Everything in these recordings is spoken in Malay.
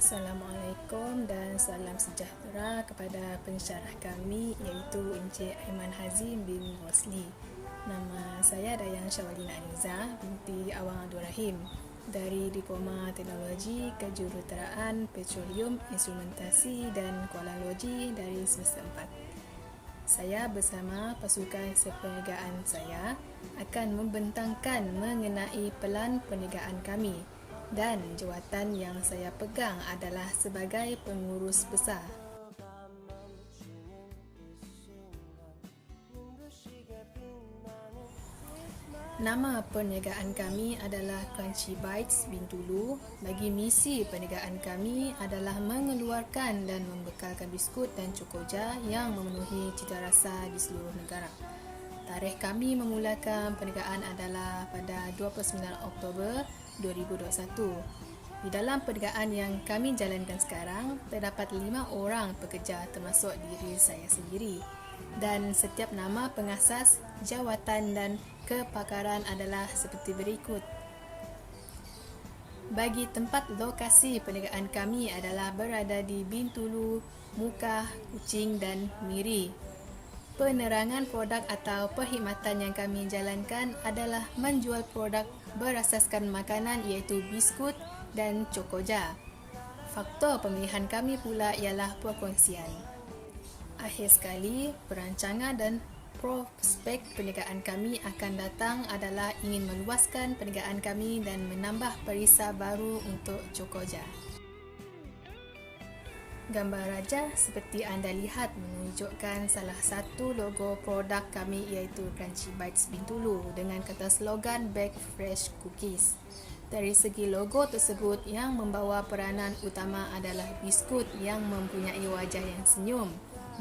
Assalamualaikum dan salam sejahtera kepada pensyarah kami iaitu Encik Aiman Hazim bin Rosli. Nama saya Dayang Syawalina Aniza binti Awang Abdul Rahim dari Diploma Teknologi Kejuruteraan Petroleum Instrumentasi dan Kualologi dari semester 4. Saya bersama pasukan seperniagaan saya akan membentangkan mengenai pelan perniagaan kami dan jawatan yang saya pegang adalah sebagai pengurus besar. Nama perniagaan kami adalah Crunchy Bites Bintulu. Bagi misi perniagaan kami adalah mengeluarkan dan membekalkan biskut dan cokoja yang memenuhi cita rasa di seluruh negara. Tarikh kami memulakan perniagaan adalah pada 29 Oktober 2021. Di dalam perniagaan yang kami jalankan sekarang, terdapat 5 orang pekerja termasuk diri saya sendiri. Dan setiap nama pengasas, jawatan dan kepakaran adalah seperti berikut. Bagi tempat lokasi perniagaan kami adalah berada di Bintulu, Mukah, Kuching dan Miri. Penerangan produk atau perkhidmatan yang kami jalankan adalah menjual produk berasaskan makanan iaitu biskut dan cokoja. Faktor pemilihan kami pula ialah perkongsian. Akhir sekali, perancangan dan prospek perniagaan kami akan datang adalah ingin meluaskan perniagaan kami dan menambah perisai baru untuk cokoja. Gambar raja seperti anda lihat menunjukkan salah satu logo produk kami iaitu Crunchy Bites Bintulu dengan kata slogan Bake Fresh Cookies. Dari segi logo tersebut, yang membawa peranan utama adalah biskut yang mempunyai wajah yang senyum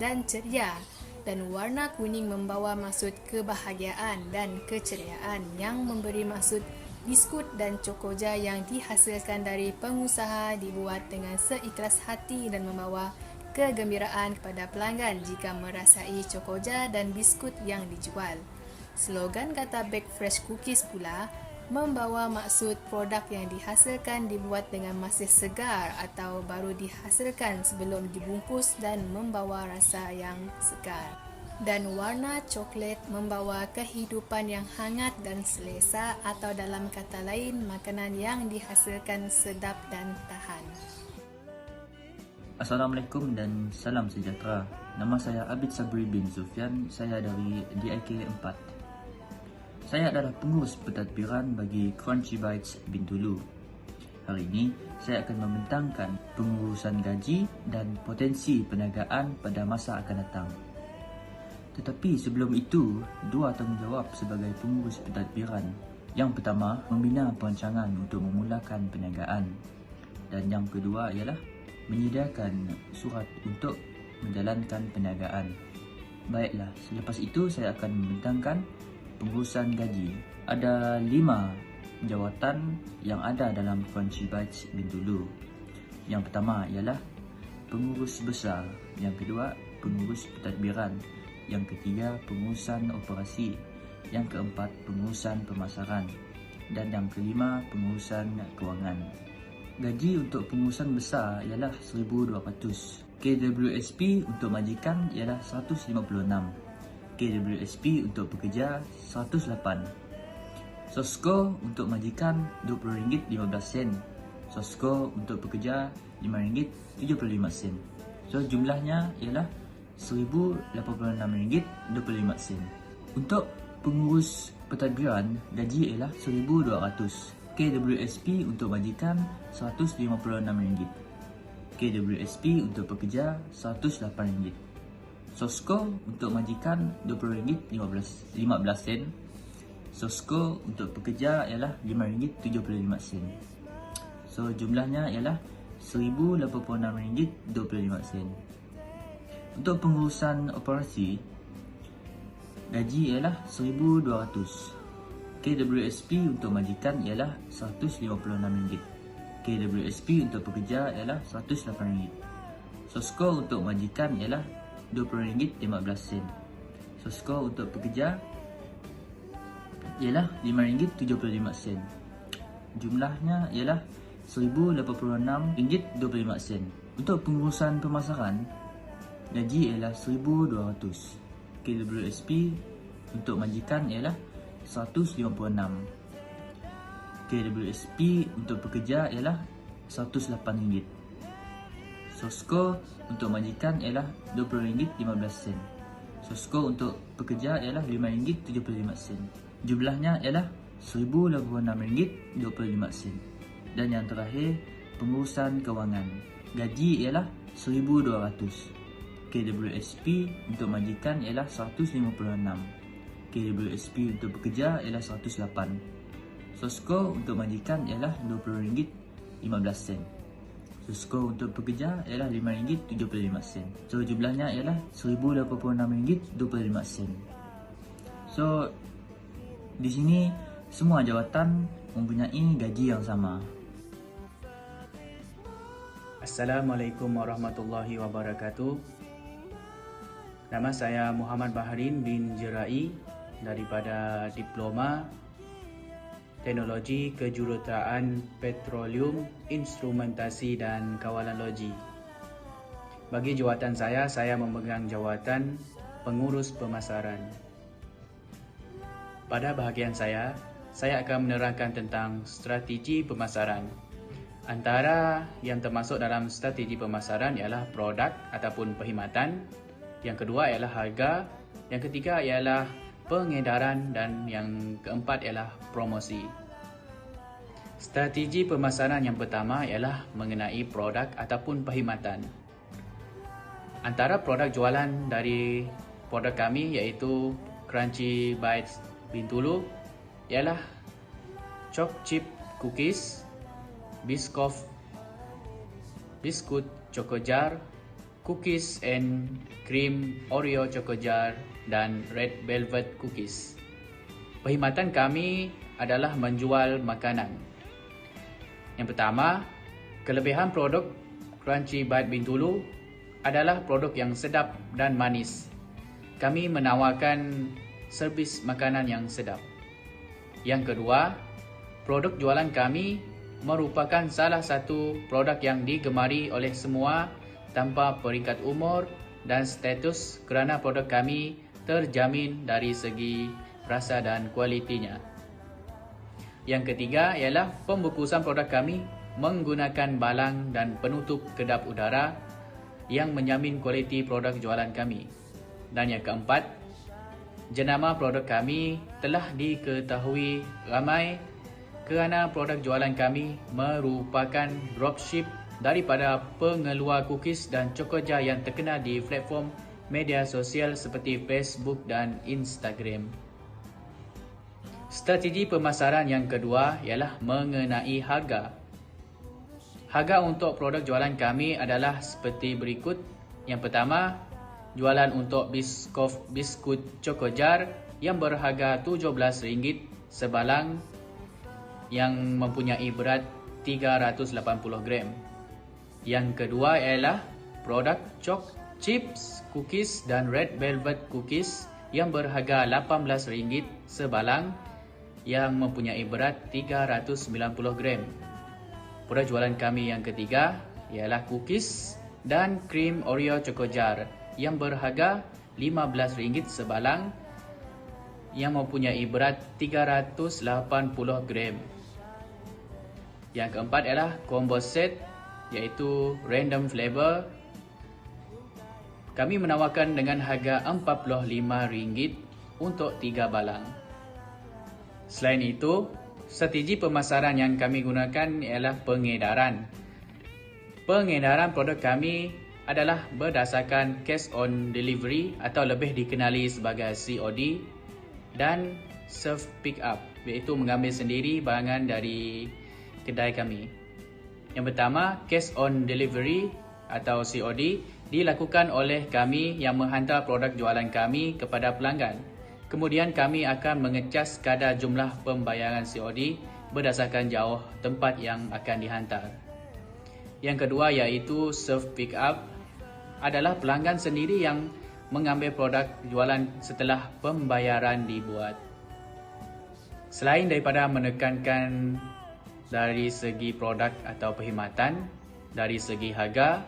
dan ceria, dan warna kuning membawa maksud kebahagiaan dan keceriaan yang memberi maksud biskut dan cokoja yang dihasilkan dari pengusaha dibuat dengan seikhlas hati dan membawa kegembiraan kepada pelanggan jika merasai cokoja dan biskut yang dijual. Slogan kata Bake Fresh Cookies pula membawa maksud produk yang dihasilkan dibuat dengan masih segar atau baru dihasilkan sebelum dibungkus dan membawa rasa yang segar. Dan warna coklat membawa kehidupan yang hangat dan selesa, atau dalam kata lain, makanan yang dihasilkan sedap dan tahan. Assalamualaikum dan salam sejahtera. Nama saya Abid Sabri bin Sufyan. Saya dari DIK 4. Saya adalah pengurus pentadbiran bagi Crunchy Bites Bintulu. Hari ini, saya akan membentangkan pengurusan gaji dan potensi perniagaan pada masa akan datang. Tetapi sebelum itu, 2 tanggungjawab sebagai pengurus pentadbiran. Yang pertama, membina perancangan untuk memulakan perniagaan. Dan yang kedua ialah menyediakan surat untuk menjalankan perniagaan. Baiklah, selepas itu saya akan membentangkan pengurusan gaji. Ada 5 jawatan yang ada dalam Crunchy Bites Bintulu. Yang pertama ialah pengurus besar. Yang kedua, pengurus pentadbiran. Yang ketiga, pengurusan operasi. Yang keempat, pengurusan pemasaran. Dan yang kelima, pengurusan kewangan. Gaji untuk pengurusan besar ialah 1,200. KWSP untuk majikan ialah 156. KWSP untuk pekerja 108. Sosko untuk majikan RM20.15. Sosko untuk pekerja RM5.75. So jumlahnya ialah RM1,086.25. Untuk pengurus pentadbiran, gaji ialah RM1,200. KWSP untuk majikan RM156. KWSP untuk pekerja RM108. Sosko untuk majikan RM20.15. Sosko untuk pekerja ialah RM5.75. So jumlahnya ialah RM1,086.25. Untuk pengurusan operasi, gaji ialah RM1,200. KWSP untuk majikan ialah RM156. KWSP untuk pekerja ialah RM108. Sosko untuk majikan ialah RM20.15. Sosko untuk pekerja ialah RM5.75. Jumlahnya ialah RM1,086.25. Untuk pengurusan pemasaran, gaji ialah RM1,200. KWSP untuk majikan ialah RM156. KWSP untuk pekerja ialah RM108. Sosko untuk majikan ialah RM20.15. Sosko untuk pekerja ialah RM5.75. Jumlahnya ialah RM1,086.25. Dan yang terakhir, pengurusan kewangan. Gaji ialah RM1,200. KWSP untuk majikan ialah RM156. KWSP untuk pekerja ialah RM108. Sosko untuk majikan ialah RM20.15. Sosko untuk pekerja ialah RM5.75. So jumlahnya ialah RM1,086.25. So di sini semua jawatan mempunyai gaji yang sama. Assalamualaikum warahmatullahi wabarakatuh. Nama saya Muhammad Baharin bin Jerai daripada Diploma Teknologi Kejuruteraan Petroleum, Instrumentasi dan Kawalan Logi. Bagi jawatan saya memegang jawatan Pengurus Pemasaran. Pada bahagian saya akan menerangkan tentang strategi pemasaran. Antara yang termasuk dalam strategi pemasaran ialah produk ataupun perkhidmatan. Yang kedua ialah harga. Yang ketiga ialah pengedaran dan yang keempat ialah promosi. Strategi pemasaran yang pertama ialah mengenai produk ataupun perkhidmatan. Antara produk jualan dari produk kami iaitu Crunchy Bites Bintulu ialah Choc Chip Cookies, Biskut Choco Jar, Cookies and Cream Oreo Choco Jar dan Red Velvet Cookies. Perkhidmatan kami adalah menjual makanan. Yang pertama, kelebihan produk Crunchy Bite Bintulu adalah produk yang sedap dan manis. Kami menawarkan servis makanan yang sedap. Yang kedua, produk jualan kami merupakan salah satu produk yang digemari oleh semua tanpa peringkat umur dan status kerana produk kami terjamin dari segi rasa dan kualitinya. Yang ketiga ialah pembungkusan produk kami menggunakan balang dan penutup kedap udara yang menjamin kualiti produk jualan kami. Dan yang keempat, jenama produk kami telah diketahui ramai kerana produk jualan kami merupakan dropship daripada pengeluar cookies dan chocojar yang terkenal di platform media sosial seperti Facebook dan Instagram. Strategi pemasaran yang kedua ialah mengenai harga. Harga untuk produk jualan kami adalah seperti berikut. Yang pertama, jualan untuk biskut chocojar yang berharga RM17 sebalang yang mempunyai berat 380 gram. Yang kedua ialah produk Choc Chips Cookies dan Red Velvet Cookies yang berharga RM18 sebalang yang mempunyai berat 390 gram. Produk jualan kami yang ketiga ialah cookies dan krim Oreo Choco Jar yang berharga RM15 sebalang yang mempunyai berat 380 gram. Yang keempat ialah combo set iaitu random flavor. Kami menawarkan dengan harga RM45 untuk 3 balang. Selain itu, strategi pemasaran yang kami gunakan ialah pengedaran. Pengedaran produk kami adalah berdasarkan cash on delivery atau lebih dikenali sebagai COD dan self pick up, iaitu mengambil sendiri barangan dari kedai kami. Yang pertama, cash on delivery atau COD dilakukan oleh kami yang menghantar produk jualan kami kepada pelanggan. Kemudian kami akan mengecas kadar jumlah pembayaran COD berdasarkan jauh tempat yang akan dihantar. Yang kedua iaitu self pick up adalah pelanggan sendiri yang mengambil produk jualan setelah pembayaran dibuat. Selain daripada menekankan dari segi produk atau perkhidmatan, dari segi harga,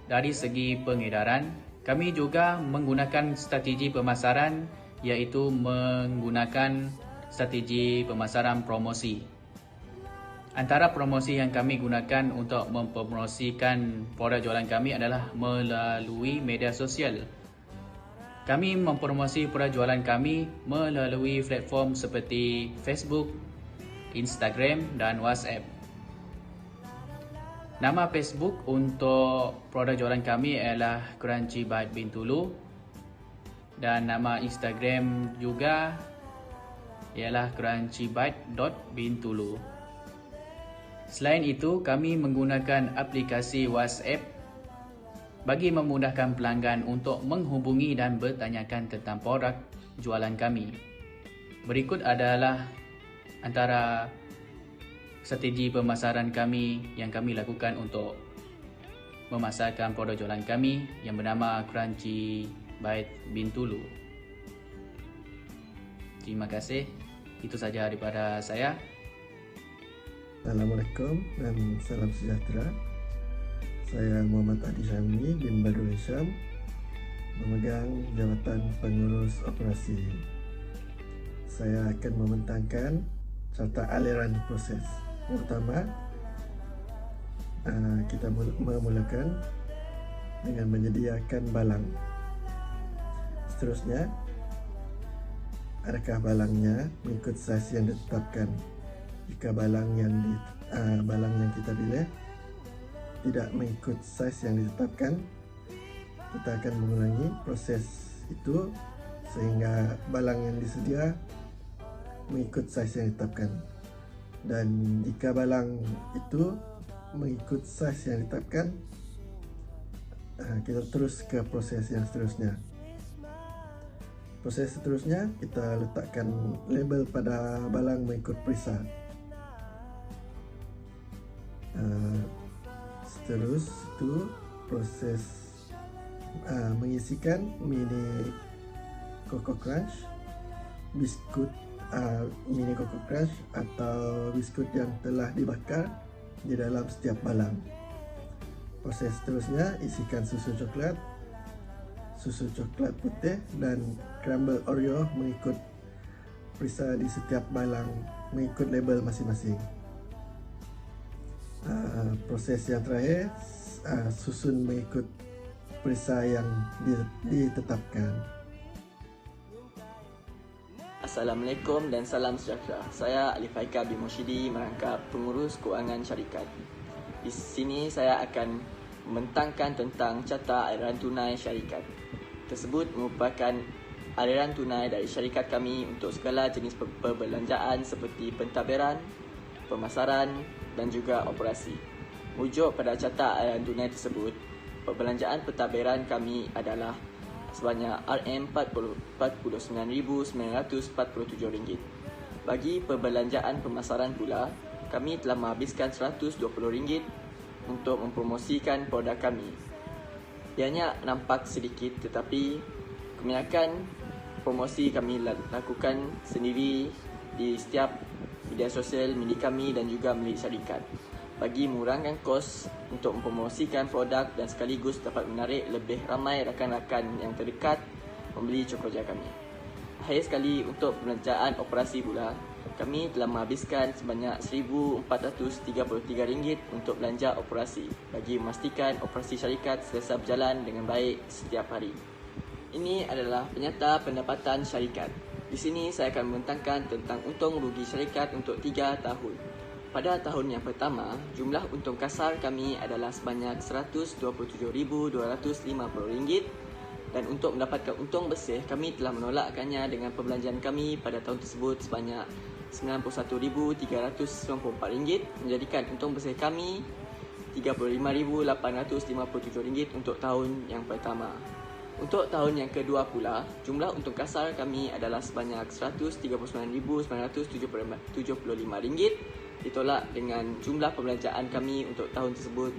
dari segi pengedaran. Kami juga menggunakan strategi pemasaran, iaitu menggunakan strategi pemasaran promosi. Antara promosi yang kami gunakan untuk mempromosikan produk jualan kami adalah melalui media sosial. Kami mempromosi produk jualan kami melalui platform seperti Facebook, Instagram dan WhatsApp. Nama Facebook untuk produk jualan kami ialah Crunchy Bite Bintulu, dan nama Instagram juga ialah crunchybyte.bintulu. Selain itu, kami menggunakan aplikasi WhatsApp bagi memudahkan pelanggan untuk menghubungi dan bertanyakan tentang produk jualan kami. Berikut adalah antara strategi pemasaran kami yang kami lakukan untuk memasarkan produk jualan kami yang bernama Crunchy Bite Bintulu. Terima kasih. Itu saja daripada saya. Assalamualaikum dan salam sejahtera. Saya Muhammad Adi Syamli bin Badrul Hisham, memegang jabatan pengurus operasi. Saya akan membentangkan serta aliran proses. Yang pertama, kita memulakan dengan menyediakan balang. Seterusnya, adakah balangnya mengikut saiz yang ditetapkan? Jika balang yang kita pilih tidak mengikut saiz yang ditetapkan, kita akan mengulangi proses itu sehingga balang yang disedia mengikut saiz yang ditetapkan. Dan jika balang itu mengikut saiz yang ditetapkan, kita terus ke proses yang seterusnya. Proses seterusnya, kita letakkan label pada balang mengikut perisa. Seterus itu proses mengisikan mini Coco Crunch, biskut mini Coco Crunch atau biskut yang telah dibakar di dalam setiap balang. Proses seterusnya, isikan susu coklat putih dan crumble Oreo mengikut perisa di setiap balang mengikut label masing-masing. Proses yang terakhir, susun mengikut perisa yang ditetapkan. Assalamualaikum dan salam sejahtera. Saya Alif Haikal bin Moshidi, merangkap pengurus kewangan syarikat. Di sini saya akan membentangkan tentang carta aliran tunai syarikat. Tersebut merupakan aliran tunai dari syarikat kami untuk segala jenis perbelanjaan seperti pentadbiran, pemasaran dan juga operasi. Merujuk pada carta aliran tunai tersebut, perbelanjaan pentadbiran kami adalah sebanyak RM49,947. Bagi perbelanjaan pemasaran pula, kami telah menghabiskan RM120 untuk mempromosikan produk kami. Ianya nampak sedikit, tetapi kebanyakan promosi kami lakukan sendiri di setiap media sosial milik kami dan juga milik syarikat, bagi mengurangkan kos untuk mempromosikan produk dan sekaligus dapat menarik lebih ramai rakan-rakan yang terdekat membeli Cokojar kami. Akhir sekali, untuk perbelanjaan operasi pula, kami telah menghabiskan sebanyak RM1,433 untuk belanja operasi bagi memastikan operasi syarikat selesa berjalan dengan baik setiap hari. Ini adalah penyata pendapatan syarikat. Di sini saya akan membentangkan tentang untung rugi syarikat untuk 3 tahun. Pada tahun yang pertama, jumlah untung kasar kami adalah sebanyak RM127,250 dan untuk mendapatkan untung bersih, kami telah menolakkannya dengan perbelanjaan kami pada tahun tersebut sebanyak RM91,394, menjadikan untung bersih kami RM35,857 untuk tahun yang pertama. Untuk tahun yang kedua pula, jumlah untung kasar kami adalah sebanyak RM139,975, ditolak dengan jumlah perbelanjaan kami untuk tahun tersebut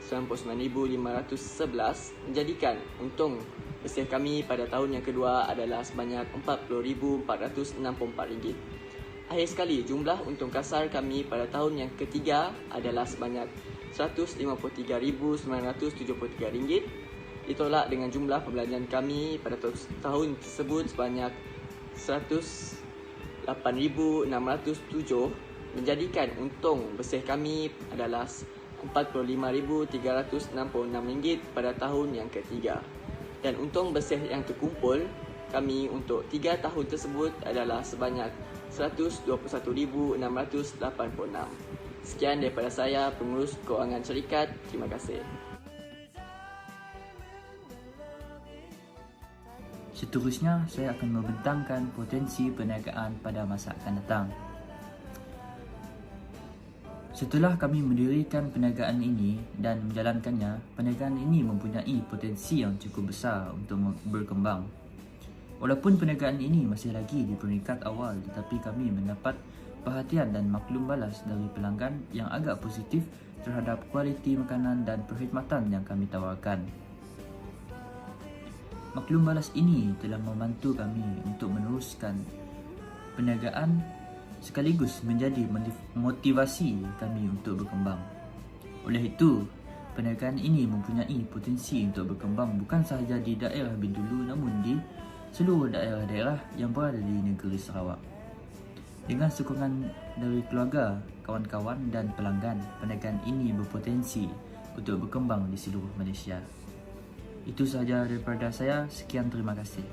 RM99,511, menjadikan untung bersih kami pada tahun yang kedua adalah sebanyak RM40,464. Akhir sekali, jumlah untung kasar kami pada tahun yang ketiga adalah sebanyak RM153,973, ditolak dengan jumlah perbelanjaan kami pada tahun tersebut sebanyak RM108,607, menjadikan untung bersih kami adalah RM45,366 pada tahun yang ketiga. Dan untung bersih yang terkumpul kami untuk 3 tahun tersebut adalah sebanyak RM121,686. Sekian daripada saya, pengurus kewangan syarikat. Terima kasih. Seterusnya, saya akan membentangkan potensi perniagaan pada masa akan datang. Setelah kami mendirikan perniagaan ini dan menjalankannya, perniagaan ini mempunyai potensi yang cukup besar untuk berkembang. Walaupun perniagaan ini masih lagi di peringkat awal, tetapi kami mendapat perhatian dan maklum balas dari pelanggan yang agak positif terhadap kualiti makanan dan perkhidmatan yang kami tawarkan. Maklum balas ini telah membantu kami untuk meneruskan perniagaan sekaligus menjadi motivasi kami untuk berkembang. Oleh itu, perniagaan ini mempunyai potensi untuk berkembang bukan sahaja di daerah Bintulu namun di seluruh daerah-daerah yang berada di negeri Sarawak. Dengan sokongan dari keluarga, kawan-kawan dan pelanggan, perniagaan ini berpotensi untuk berkembang di seluruh Malaysia. Itu sahaja daripada saya. Sekian, terima kasih.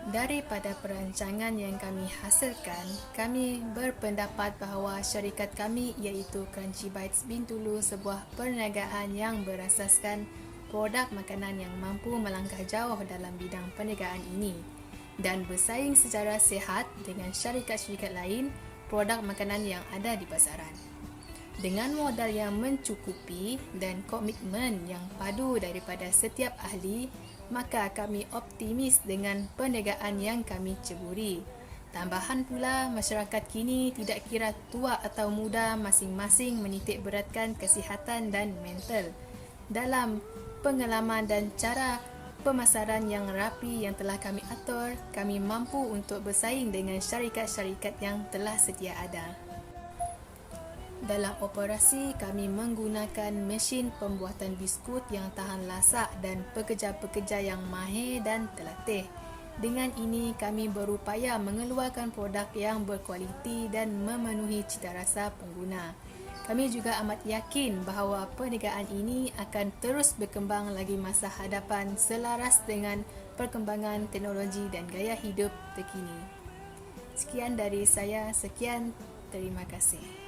Daripada perancangan yang kami hasilkan, kami berpendapat bahawa syarikat kami iaitu Crunchy Bites Bintulu sebuah perniagaan yang berasaskan produk makanan yang mampu melangkah jauh dalam bidang perniagaan ini dan bersaing secara sihat dengan syarikat-syarikat lain produk makanan yang ada di pasaran. Dengan modal yang mencukupi dan komitmen yang padu daripada setiap ahli, maka kami optimis dengan perniagaan yang kami ceburi. Tambahan pula, masyarakat kini tidak kira tua atau muda, masing-masing menitik beratkan kesihatan dan mental. Dalam pengalaman dan cara pemasaran yang rapi yang telah kami atur, kami mampu untuk bersaing dengan syarikat-syarikat yang telah sedia ada. Dalam operasi, kami menggunakan mesin pembuatan biskut yang tahan lasak dan pekerja-pekerja yang mahir dan terlatih. Dengan ini, kami berupaya mengeluarkan produk yang berkualiti dan memenuhi citarasa pengguna. Kami juga amat yakin bahawa perniagaan ini akan terus berkembang lagi masa hadapan selaras dengan perkembangan teknologi dan gaya hidup terkini. Sekian dari saya, terima kasih.